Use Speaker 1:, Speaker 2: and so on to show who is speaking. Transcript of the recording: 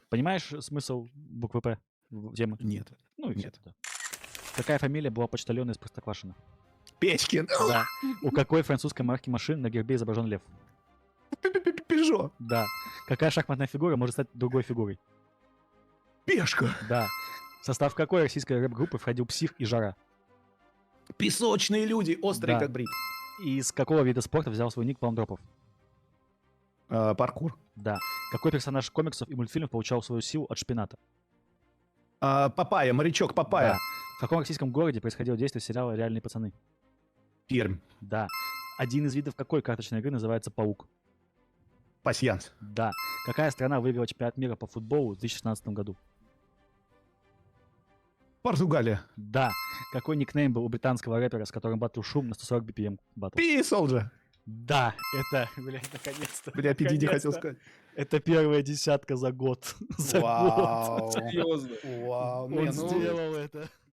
Speaker 1: Понимаешь смысл буквы «П» темы?
Speaker 2: Нет.
Speaker 1: Ну и все
Speaker 2: Нет.
Speaker 1: тогда. Какая фамилия была почтальона из Простоквашино?
Speaker 2: Печкин.
Speaker 1: Да. У какой французской марки машин на гербе изображен лев?
Speaker 2: Пежо.
Speaker 1: Да. Какая шахматная фигура может стать другой фигурой?
Speaker 2: Пешка.
Speaker 1: Да. В состав какой российской рэп-группы входил Псих и Жара?
Speaker 2: Песочные люди, острые
Speaker 1: Да.
Speaker 2: как брит.
Speaker 1: Из какого вида спорта взял свой ник Палмдропов?
Speaker 2: Паркур.
Speaker 1: Да. Какой персонаж комиксов и мультфильмов получал свою силу от шпината?
Speaker 2: Папайя, морячок Папайя.
Speaker 1: Да. В каком российском городе происходило действие сериала «Реальные пацаны»?
Speaker 2: Пермь.
Speaker 1: Да. Один из видов какой карточной игры называется «Паук»?
Speaker 2: Пасьянс.
Speaker 1: Да. Какая страна выиграла чемпионат мира по футболу в 2016 году?
Speaker 2: Португалия.
Speaker 1: Да. Какой никнейм был у британского рэпера, с которым батл шум на 140 BPM батл?
Speaker 2: Солджа.
Speaker 1: Да, это, блядь, наконец-то.
Speaker 2: Бля, PDD хотел
Speaker 1: Наконец-то.
Speaker 2: сказать.
Speaker 1: Это первая десятка за год. За год.
Speaker 2: Вау.
Speaker 3: Серьезно.
Speaker 2: Вау.
Speaker 1: Он сделал это.